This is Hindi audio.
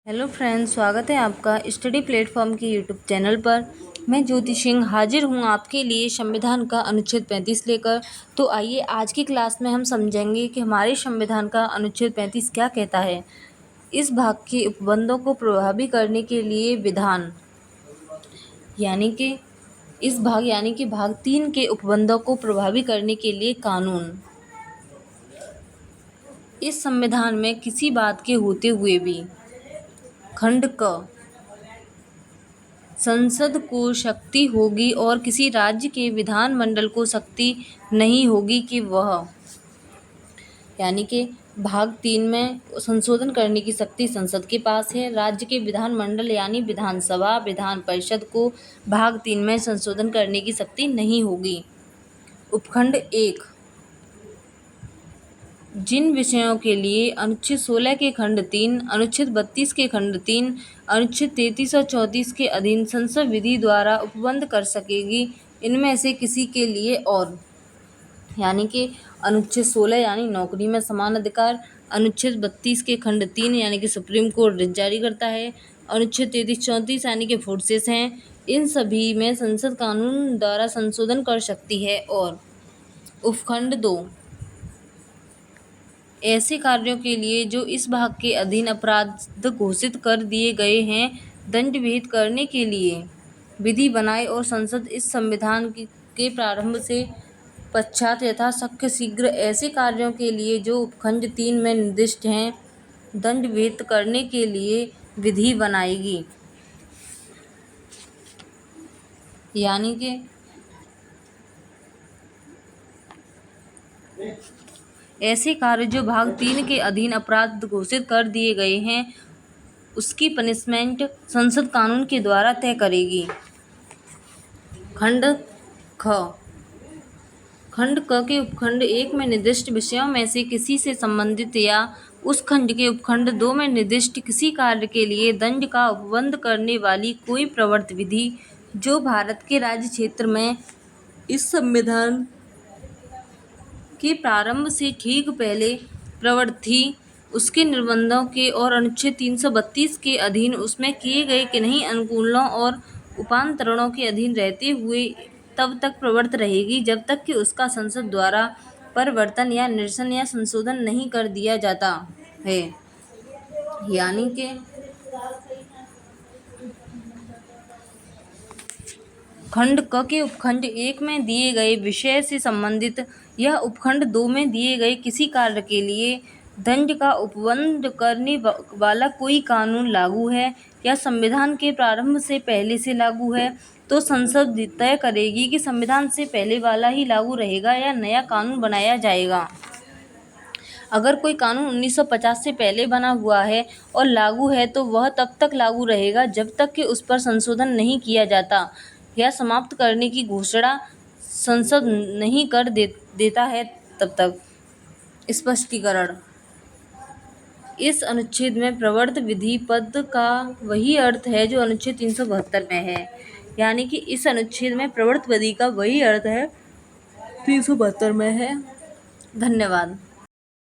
हेलो फ्रेंड्स, स्वागत है आपका स्टडी प्लेटफॉर्म के यूट्यूब चैनल पर। मैं ज्योति सिंह हाजिर हूँ आपके लिए संविधान का अनुच्छेद 35 लेकर। तो आइए आज की क्लास में हम समझेंगे कि हमारे संविधान का अनुच्छेद 35 क्या कहता है। इस भाग के उपबंधों को प्रभावी करने के लिए विधान यानी कि भाग 3 के उपबंधों को प्रभावी करने के लिए कानून। इस संविधान में किसी बात के होते हुए भी खंड क संसद को शक्ति होगी और किसी राज्य के विधानमंडल को शक्ति नहीं होगी कि वह यानी कि भाग 3 में संशोधन करने की शक्ति संसद के पास है। राज्य के विधानमंडल यानी विधानसभा विधान परिषद को भाग 3 में संशोधन करने की शक्ति नहीं होगी। उपखंड 1 जिन विषयों के लिए अनुच्छेद 16 के खंड 3, अनुच्छेद 32 के खंड 3, अनुच्छेद 33 और 34 के अधीन संसद विधि द्वारा उपबंध कर सकेगी, इनमें से किसी के लिए और यानी कि अनुच्छेद 16 यानी नौकरी में समान अधिकार, अनुच्छेद 32 के खंड 3 यानी कि सुप्रीम कोर्ट रिट जारी करता है, अनुच्छेद 33-34 यानी कि फोर्सेस हैं, इन सभी में संसद कानून द्वारा संशोधन कर सकती है। और उपखंड 2 ऐसे कार्यों के लिए जो इस भाग के अधीन अपराध घोषित कर दिए गए हैं, दंड विहित करने के लिए विधि बनाए और संसद इस संविधान के प्रारंभ से पश्चात यथाशक्य शीघ्र ऐसे कार्यों के लिए जो उपखंड 3 में निर्दिष्ट हैं, दंड विहित करने के लिए विधि बनाएगी। यानी कि ऐसे कार्य जो भाग 3 के अधीन अपराध घोषित कर दिए गए हैं, उसकी पनिशमेंट संसद कानून के द्वारा तय करेगी। खंड क के उपखंड 1 में निर्दिष्ट विषयों में से किसी से संबंधित या उस खंड के उपखंड 2 में निर्दिष्ट किसी कार्य के लिए दंड का उपबंध करने वाली कोई प्रवर्त विधि जो भारत के राज्य क्षेत्र में इस संविधान के प्रारंभ से ठीक पहले प्रवर्त थी, उसके निर्बंधों के और अनुच्छेद 332 के अधीन उसमें किए गए किन्हीं अनुकूलनों और उपांतरणों के अधीन रहते हुए तब तक प्रवर्त रहेगी जब तक कि उसका संसद द्वारा परिवर्तन या निरसन या संशोधन नहीं कर दिया जाता है। यानी कि खंड क के उपखंड 1 में दिए गए विषय से संबंधित यह उपखंड 2 में दिए गए किसी कार्य के लिए दंड का उपबंध करने वाला कोई कानून लागू है या संविधान के प्रारंभ से पहले से लागू है, तो संसद तय करेगी कि संविधान से पहले वाला ही लागू रहेगा या नया कानून बनाया जाएगा। अगर कोई कानून 1950 से पहले बना हुआ है और लागू है तो वह तब तक लागू रहेगा जब तक कि उस पर संशोधन नहीं किया जाता या समाप्त करने की घोषणा संसद नहीं कर देता है तब तक। स्पष्टीकरण। इस अनुच्छेद में प्रवर्त विधि पद का वही अर्थ है जो अनुच्छेद 372 में है। यानी कि इस अनुच्छेद में प्रवर्त विधि का वही अर्थ है 372 में है। धन्यवाद।